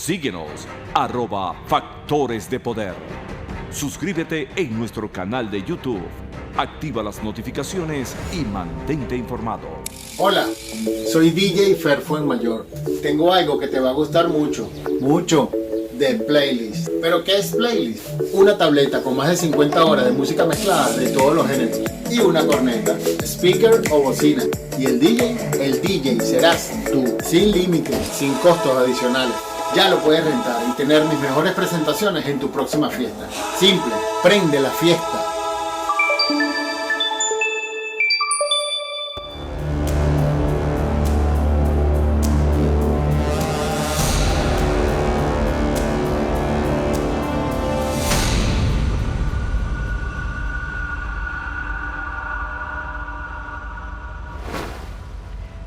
Síguenos, @Factores de Poder. Suscríbete en nuestro canal de YouTube. Activa las notificaciones y mantente informado. Hola, soy DJ Fer Fuenmayor. Tengo algo que te va a gustar mucho, de Playlist. ¿Pero qué es Playlist? Una tableta con más de 50 horas de música mezclada de todos los géneros y una corneta, speaker o bocina. Y el DJ serás tú, sin límites, sin costos adicionales. Ya lo puedes rentar y tener mis mejores presentaciones en tu próxima fiesta. Simple, prende la fiesta.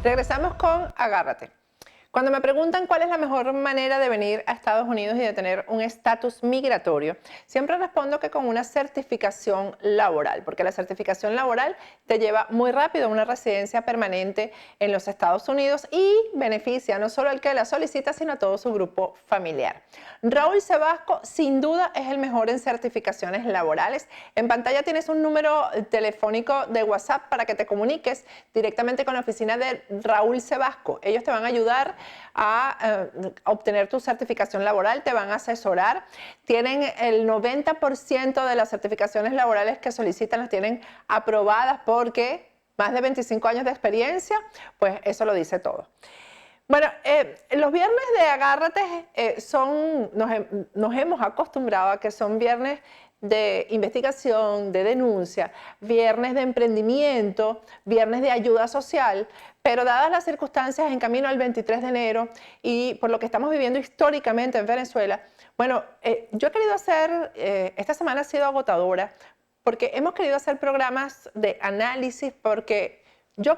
Regresamos con Agárrate. Cuando me preguntan cuál es la mejor manera de venir a Estados Unidos y de tener un estatus migratorio, siempre respondo que con una certificación laboral, porque la certificación laboral te lleva muy rápido a una residencia permanente en los Estados Unidos y beneficia no solo al que la solicita, sino a todo su grupo familiar. Raúl Sebasco, sin duda, es el mejor en certificaciones laborales. En pantalla tienes un número telefónico de WhatsApp para que te comuniques directamente con la oficina de Raúl Sebasco. Ellos te van a ayudar a obtener tu certificación laboral, te van a asesorar. Tienen el 90% de las certificaciones laborales que solicitan las tienen aprobadas porque más de 25 años de experiencia, pues eso lo dice todo. Bueno, los viernes de Agárrate nos hemos acostumbrado a que son viernes de investigación, de denuncia, viernes de emprendimiento, viernes de ayuda social, pero dadas las circunstancias en camino al 23 de enero y por lo que estamos viviendo históricamente en Venezuela, bueno, yo he querido hacer, esta semana ha sido agotadora, porque hemos querido hacer programas de análisis, porque yo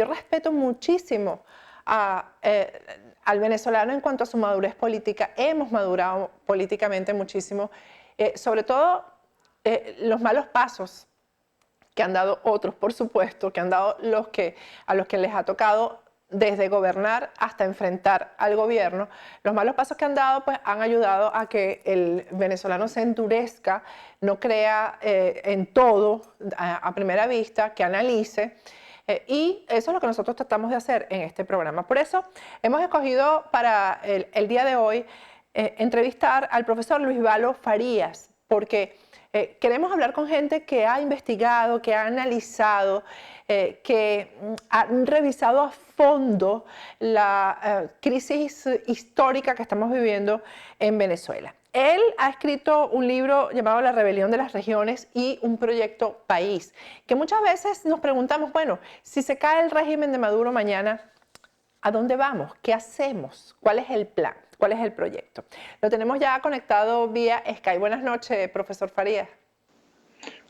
respeto muchísimo al venezolano en cuanto a su madurez política. Hemos madurado políticamente muchísimo, sobre todo los malos pasos que han dado otros, por supuesto, que han dado a los que les ha tocado desde gobernar hasta enfrentar al gobierno. Los malos pasos que han dado pues, han ayudado a que el venezolano se endurezca, no crea en todo a primera vista, que analice. Y eso es lo que nosotros tratamos de hacer en este programa. Por eso hemos escogido para el día de hoy entrevistar al profesor Luis Valo Farías, porque queremos hablar con gente que ha investigado, que ha analizado, que ha revisado a fondo la crisis histórica que estamos viviendo en Venezuela. Él ha escrito un libro llamado La Rebelión de las Regiones y un proyecto País, que muchas veces nos preguntamos, bueno, si se cae el régimen de Maduro mañana, ¿a dónde vamos? ¿Qué hacemos? ¿Cuál es el plan? ¿Cuál es el proyecto? Lo tenemos ya conectado vía Skype. Buenas noches, profesor Farías.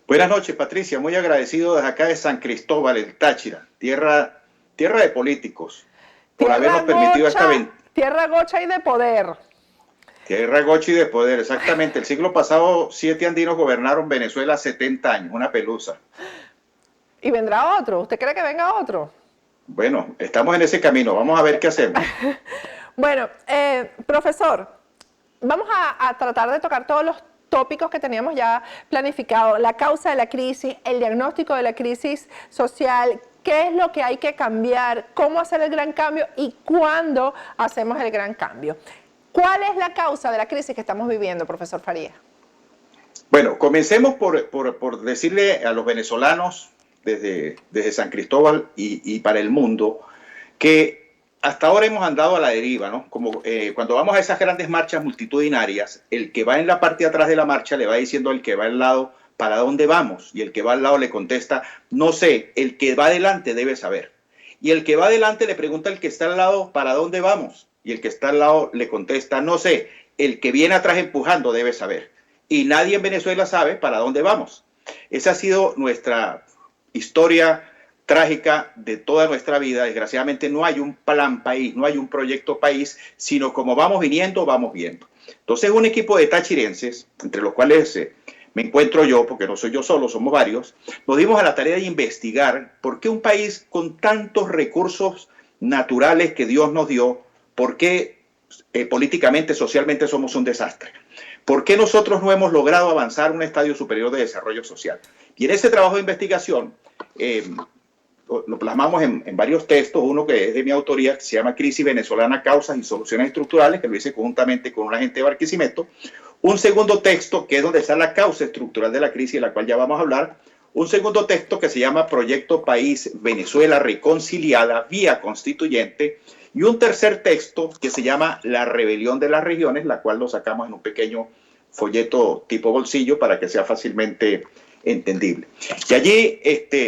Buenas noches, Patricia. Muy agradecido desde acá de San Cristóbal, el Táchira, tierra de políticos, por habernos permitido esta venta. Tierra gocha y de poder. Tierra gocha y de poder, exactamente. El siglo pasado, 7 andinos gobernaron Venezuela 70 años, una pelusa. ¿Y vendrá otro? ¿Usted cree que venga otro? Bueno, estamos en ese camino. Vamos a ver qué hacemos. Bueno, profesor, vamos a tratar de tocar todos los tópicos que teníamos ya planificados. La causa de la crisis, el diagnóstico de la crisis social, qué es lo que hay que cambiar, cómo hacer el gran cambio y cuándo hacemos el gran cambio. ¿Cuál es la causa de la crisis que estamos viviendo, profesor Farías? Bueno, comencemos por decirle a los venezolanos desde San Cristóbal y para el mundo que hasta ahora hemos andado a la deriva, ¿no? Como cuando vamos a esas grandes marchas multitudinarias, el que va en la parte de atrás de la marcha le va diciendo al que va al lado para dónde vamos, y el que va al lado le contesta, no sé, el que va adelante debe saber. Y el que va adelante le pregunta al que está al lado para dónde vamos, y el que está al lado le contesta, no sé, el que viene atrás empujando debe saber. Y nadie en Venezuela sabe para dónde vamos. Esa ha sido nuestra historia trágica de toda nuestra vida. Desgraciadamente no hay un plan país, no hay un proyecto país, sino como vamos viniendo, vamos viendo. Entonces un equipo de tachirenses, entre los cuales me encuentro yo, porque no soy yo solo, somos varios, nos dimos a la tarea de investigar por qué un país con tantos recursos naturales que Dios nos dio, por qué políticamente, socialmente somos un desastre. ¿Por qué nosotros no hemos logrado avanzar a un estadio superior de desarrollo social? Y en ese trabajo de investigación lo plasmamos en varios textos, uno que es de mi autoría, que se llama Crisis Venezolana, Causas y Soluciones Estructurales, que lo hice conjuntamente con un agente de Barquisimeto. Un segundo texto, que es donde está la causa estructural de la crisis, de la cual ya vamos a hablar. Un segundo texto que se llama Proyecto País Venezuela Reconciliada Vía Constituyente. Y un tercer texto que se llama La Rebelión de las Regiones, la cual lo sacamos en un pequeño folleto tipo bolsillo para que sea fácilmente entendible. Y allí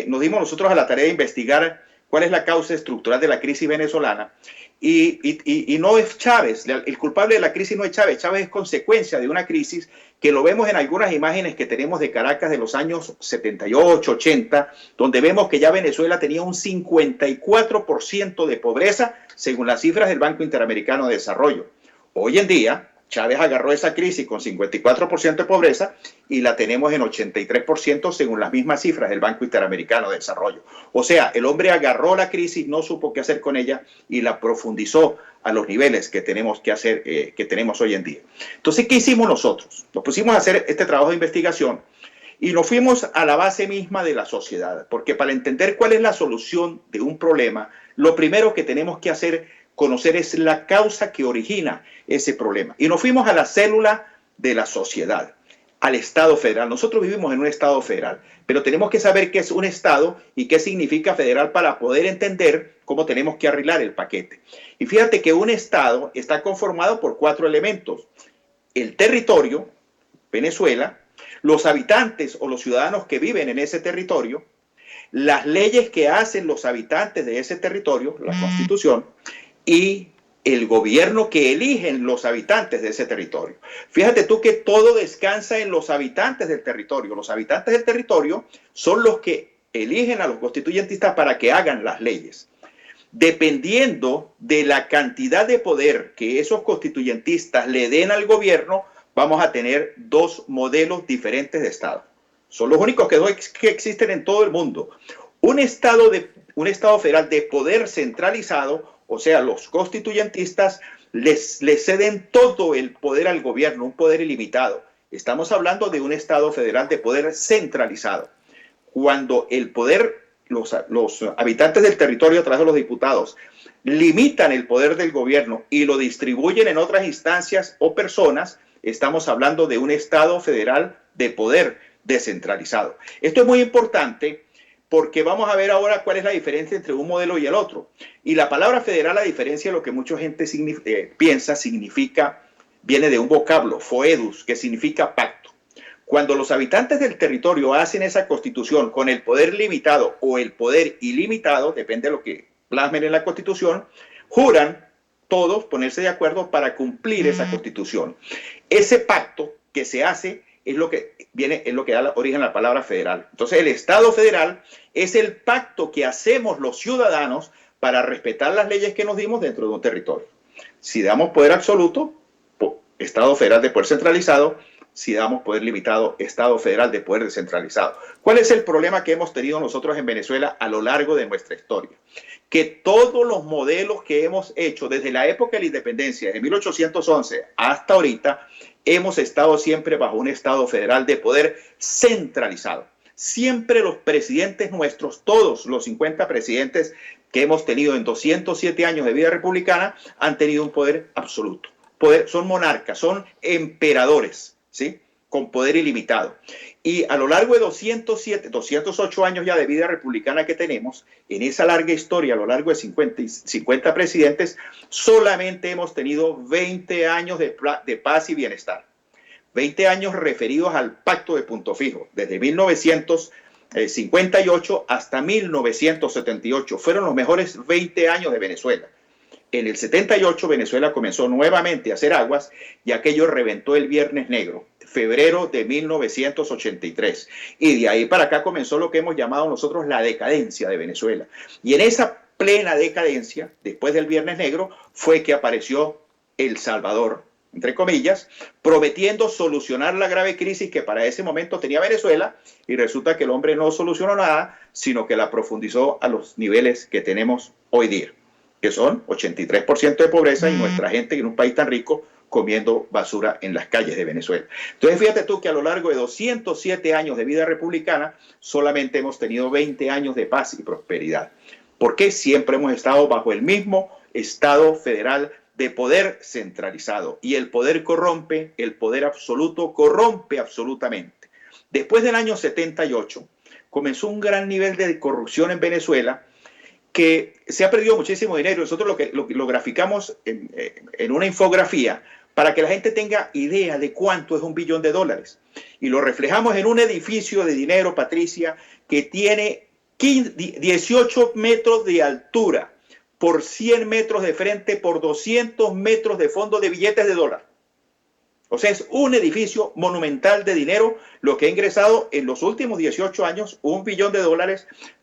nos dimos nosotros a la tarea de investigar cuál es la causa estructural de la crisis venezolana. Y no es Chávez, el culpable de la crisis no es Chávez. Chávez es consecuencia de una crisis que lo vemos en algunas imágenes que tenemos de Caracas de los años 78, 80, donde vemos que ya Venezuela tenía un 54% de pobreza, según las cifras del Banco Interamericano de Desarrollo. Hoy en día, Chávez agarró esa crisis con 54% de pobreza y la tenemos en 83% según las mismas cifras del Banco Interamericano de Desarrollo. O sea, el hombre agarró la crisis, no supo qué hacer con ella y la profundizó a los niveles que tenemos que hacer, que tenemos hoy en día. Entonces, ¿qué hicimos nosotros? Nos pusimos a hacer este trabajo de investigación y nos fuimos a la base misma de la sociedad, porque para entender cuál es la solución de un problema, lo primero que tenemos que conocer es la causa que origina ese problema. Y nos fuimos a la célula de la sociedad, al Estado federal. Nosotros vivimos en un Estado federal, pero tenemos que saber qué es un Estado y qué significa federal para poder entender cómo tenemos que arreglar el paquete. Y fíjate que un Estado está conformado por 4 elementos: el territorio, Venezuela, los habitantes o los ciudadanos que viven en ese territorio, las leyes que hacen los habitantes de ese territorio, la Constitución, y el gobierno que eligen los habitantes de ese territorio. Fíjate tú que todo descansa en los habitantes del territorio. Los habitantes del territorio son los que eligen a los constituyentistas para que hagan las leyes. Dependiendo de la cantidad de poder que esos constituyentistas le den al gobierno, vamos a tener 2 modelos diferentes de Estado. Son los únicos que existen en todo el mundo. Un Estado federal de poder centralizado, o sea, los constituyentistas les ceden todo el poder al gobierno, un poder ilimitado. Estamos hablando de un Estado federal de poder centralizado. Cuando el poder, los habitantes del territorio a través de los diputados, limitan el poder del gobierno y lo distribuyen en otras instancias o personas, estamos hablando de un Estado federal de poder descentralizado. Esto es muy importante porque vamos a ver ahora cuál es la diferencia entre un modelo y el otro. Y la palabra federal, a diferencia de lo que mucha gente piensa, viene de un vocablo, foedus, que significa pacto. Cuando los habitantes del territorio hacen esa constitución con el poder limitado o el poder ilimitado, depende de lo que plasmen en la constitución, juran todos ponerse de acuerdo para cumplir esa constitución. Ese pacto que se hace es lo que da origen a la palabra federal. Entonces, el Estado federal es el pacto que hacemos los ciudadanos para respetar las leyes que nos dimos dentro de un territorio. Si damos poder absoluto, Estado federal de poder centralizado. Si damos poder limitado, Estado federal de poder descentralizado. ¿Cuál es el problema que hemos tenido nosotros en Venezuela a lo largo de nuestra historia? Que todos los modelos que hemos hecho desde la época de la independencia, de 1811 hasta ahorita, hemos estado siempre bajo un Estado federal de poder centralizado. Siempre los presidentes nuestros, todos los 50 presidentes que hemos tenido en 207 años de vida republicana, han tenido un poder absoluto. Son monarcas, son emperadores, ¿sí? Con poder ilimitado. Y a lo largo de 208 años ya de vida republicana que tenemos, en esa larga historia, a lo largo de 50 presidentes, solamente hemos tenido 20 años de paz y bienestar. 20 años referidos al Pacto de Punto Fijo, desde 1958 hasta 1978. Fueron los mejores 20 años de Venezuela. En el 78 Venezuela comenzó nuevamente a hacer aguas y aquello reventó el Viernes Negro, febrero de 1983. Y de ahí para acá comenzó lo que hemos llamado nosotros la decadencia de Venezuela. Y en esa plena decadencia, después del Viernes Negro, fue que apareció El Salvador, entre comillas, prometiendo solucionar la grave crisis que para ese momento tenía Venezuela, y resulta que el hombre no solucionó nada, sino que la profundizó a los niveles que tenemos hoy día. que son 83% de pobreza y nuestra gente en un país tan rico comiendo basura en las calles de Venezuela. Entonces fíjate tú que a lo largo de 207 años de vida republicana solamente hemos tenido 20 años de paz y prosperidad. ¿Por qué? Siempre hemos estado bajo el mismo Estado federal de poder centralizado, y el poder corrompe, el poder absoluto corrompe absolutamente. Después del año 78 comenzó un gran nivel de corrupción en Venezuela, que se ha perdido muchísimo dinero. Nosotros lo graficamos en una infografía para que la gente tenga idea de cuánto es $1 billón. Y lo reflejamos en un edificio de dinero, Patricia, que tiene 18 metros de altura por 100 metros de frente por 200 metros de fondo de billetes de dólar. O sea, es un edificio monumental de dinero, lo que ha ingresado en los últimos 18 años $1 billón,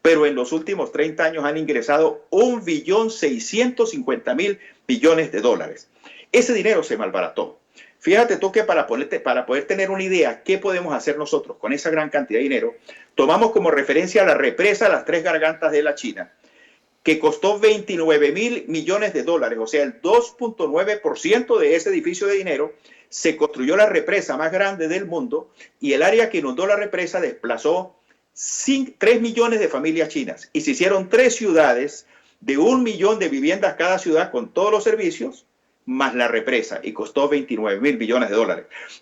pero en los últimos 30 años han ingresado $1.650.000.000.000. Ese dinero se malbarató. Fíjate tú que para poder tener una idea qué podemos hacer nosotros con esa gran cantidad de dinero, tomamos como referencia la represa Las Tres Gargantas de la China, que costó $29.000 millones, o sea, el 2.9% de ese edificio de dinero. Se construyó la represa más grande del mundo y el área que inundó la represa desplazó 3 millones de familias chinas y se hicieron 3 ciudades de 1 millón de viviendas cada ciudad con todos los servicios más la represa y costó $29.000 millones.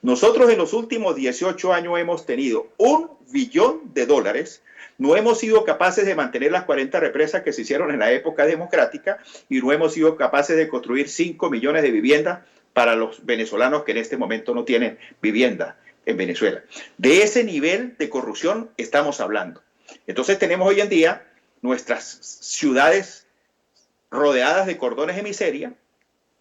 Nosotros en los últimos 18 años hemos tenido $1 billón. No hemos sido capaces de mantener las 40 represas que se hicieron en la época democrática y no hemos sido capaces de construir 5 millones de viviendas para los venezolanos que en este momento no tienen vivienda en Venezuela. De ese nivel de corrupción estamos hablando. Entonces tenemos hoy en día nuestras ciudades rodeadas de cordones de miseria,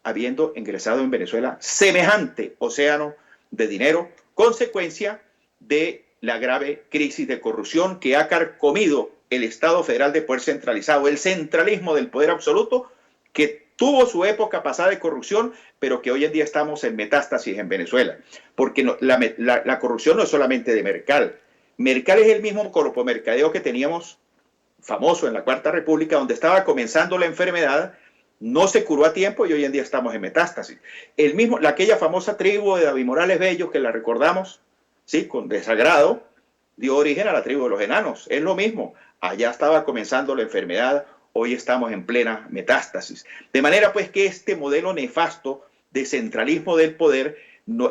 habiendo ingresado en Venezuela semejante océano de dinero, consecuencia de la grave crisis de corrupción que ha carcomido el Estado federal de poder centralizado, el centralismo del poder absoluto, que tuvo su época pasada de corrupción, pero que hoy en día estamos en metástasis en Venezuela. Porque la corrupción no es solamente de Mercal. Mercal es el mismo corpomercadeo que teníamos famoso en la Cuarta República, donde estaba comenzando la enfermedad, no se curó a tiempo y hoy en día estamos en metástasis. Aquella famosa tribu de David Morales Bello, que la recordamos, sí, con desagrado, dio origen a la tribu de los enanos. Es lo mismo. Allá estaba comenzando la enfermedad. Hoy estamos en plena metástasis. De manera pues que este modelo nefasto de centralismo del poder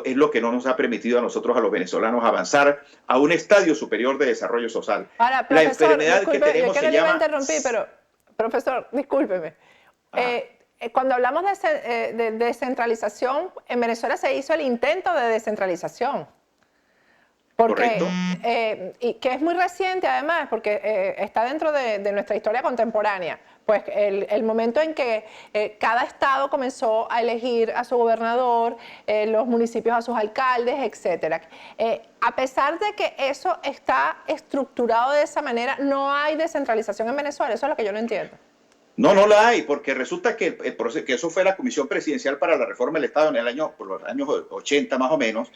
es lo que no nos ha permitido a nosotros, a los venezolanos, avanzar a un estadio superior de desarrollo social. Ahora, la enfermedad disculpe, que tenemos se llama... interrumpí, pero, profesor, discúlpeme. Cuando hablamos de descentralización, en Venezuela se hizo el intento de descentralización. Porque, y que es muy reciente además, porque está dentro de nuestra historia contemporánea. Pues el momento en que cada estado comenzó a elegir a su gobernador, los municipios a sus alcaldes, etc. A pesar de que eso está estructurado de esa manera, no hay descentralización en Venezuela. Eso es lo que yo no entiendo. No, no la hay, porque resulta que que eso fue la Comisión Presidencial para la Reforma del Estado por los años 80 más o menos.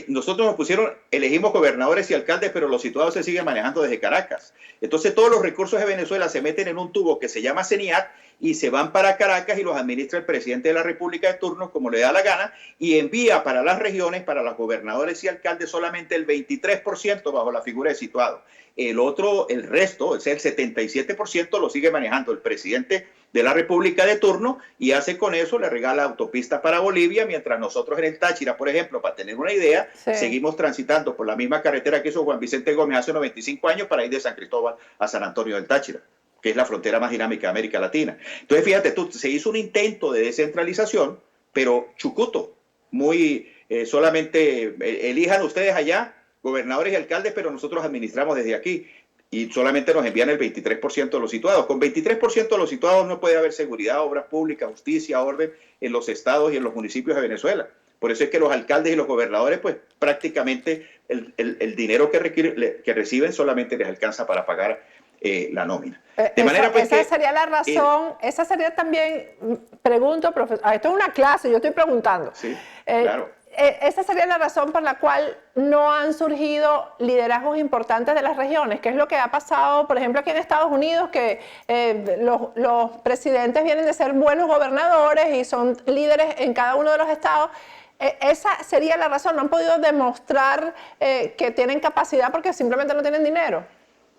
Nosotros nos pusieron, elegimos gobernadores y alcaldes, pero los situados se siguen manejando desde Caracas. Entonces todos los recursos de Venezuela se meten en un tubo que se llama CENIAT y se van para Caracas y los administra el presidente de la República de turno como le da la gana y envía para las regiones, para los gobernadores y alcaldes solamente el 23% bajo la figura de situado. El resto, o sea, el 77% lo sigue manejando el presidente de la República de turno y hace con eso, le regala autopistas para Bolivia, mientras nosotros en el Táchira, por ejemplo, para tener una idea, seguimos transitando por la misma carretera que hizo Juan Vicente Gómez hace 95 años para ir de San Cristóbal a San Antonio del Táchira, que es la frontera más dinámica de América Latina. Entonces, fíjate tú, se hizo un intento de descentralización, pero chucuto, muy solamente elijan ustedes allá gobernadores y alcaldes, pero nosotros administramos desde aquí y solamente nos envían el 23% de los situados. Con 23% de los situados no puede haber seguridad, obras públicas, justicia, orden en los estados y en los municipios de Venezuela. Por eso es que los alcaldes y los gobernadores, pues prácticamente el dinero que reciben solamente les alcanza para pagar la nómina. De manera pues esa sería la razón, esa sería también, pregunto, profesor, esto es una clase, yo estoy preguntando. Sí, claro. esa sería la razón por la cual no han surgido liderazgos importantes de las regiones, que es lo que ha pasado, por ejemplo, aquí en Estados Unidos, que los presidentes vienen de ser buenos gobernadores y son líderes en cada uno de los estados. Esa sería la razón, no han podido demostrar que tienen capacidad porque simplemente no tienen dinero.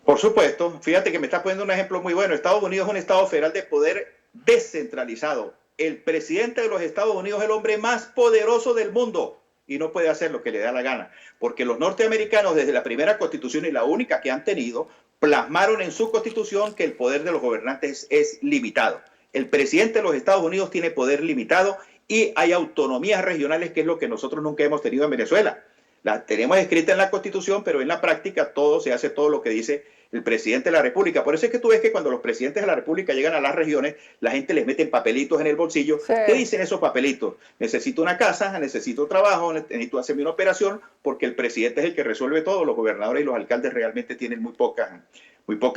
Por supuesto, fíjate que me estás poniendo un ejemplo muy bueno. Estados Unidos es un estado federal de poder descentralizado. El presidente de los Estados Unidos es el hombre más poderoso del mundo y no puede hacer lo que le da la gana, porque los norteamericanos desde la primera constitución y la única que han tenido, plasmaron en su constitución que el poder de los gobernantes es limitado. El presidente de los Estados Unidos tiene poder limitado y hay autonomías regionales, que es lo que nosotros nunca hemos tenido en Venezuela. La tenemos escrita en la Constitución, pero en la práctica se hace todo lo que dice el presidente de la República. Por eso es que tú ves que cuando los presidentes de la República llegan a las regiones, la gente les mete papelitos en el bolsillo. Sí. ¿Qué dicen esos papelitos? Necesito una casa, necesito trabajo, necesito hacerme una operación, porque el presidente es el que resuelve todo. Los gobernadores y los alcaldes realmente tienen muy pocas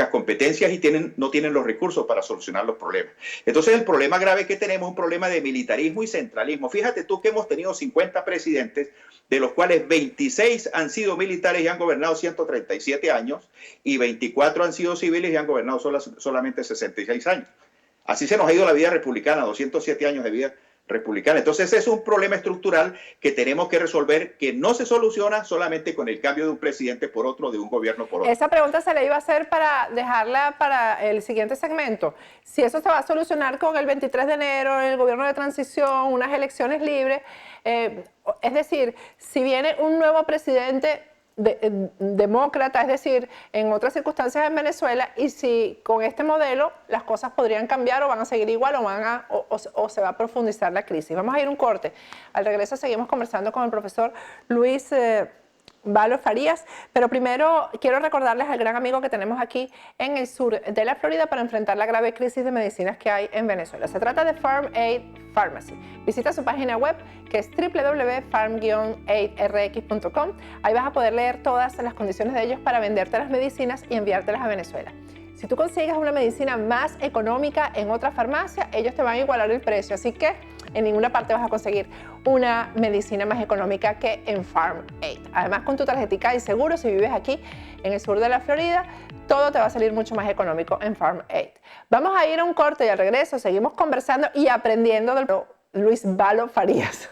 competencias y no tienen los recursos para solucionar los problemas. Entonces el problema grave que tenemos es un problema de militarismo y centralismo. Fíjate tú que hemos tenido 50 presidentes, de los cuales 26 han sido militares y han gobernado 137 años, y 24 han sido civiles y han gobernado solamente 66 años. Así se nos ha ido la vida republicana, 207 años de vida republicana. Entonces ese es un problema estructural que tenemos que resolver, que no se soluciona solamente con el cambio de un presidente por otro, de un gobierno por otro. Esa pregunta se le iba a hacer para dejarla para el siguiente segmento. Si eso se va a solucionar con el 23 de enero, el gobierno de transición, unas elecciones libres, es decir, si viene un nuevo presidente demócrata, es decir, en otras circunstancias en Venezuela, y si con este modelo las cosas podrían cambiar o van a seguir igual o se va a profundizar la crisis. Vamos a ir un corte. Al regreso seguimos conversando con el profesor Luis Valo Farías, pero primero quiero recordarles al gran amigo que tenemos aquí en el sur de la Florida para enfrentar la grave crisis de medicinas que hay en Venezuela. Se trata de Farm Aid Pharmacy. Visita su página web, que es www.farm-aidrx.com. Ahí vas a poder leer todas las condiciones de ellos para venderte las medicinas y enviártelas a Venezuela. Si tú consigues una medicina más económica en otra farmacia, ellos te van a igualar el precio, así que en ninguna parte vas a conseguir una medicina más económica que en Farm Aid. Además, con tu tarjetica y seguro, si vives aquí en el sur de la Florida, todo te va a salir mucho más económico en Farm Aid. Vamos a ir a un corte y al regreso seguimos conversando y aprendiendo del Luis Valo Farías.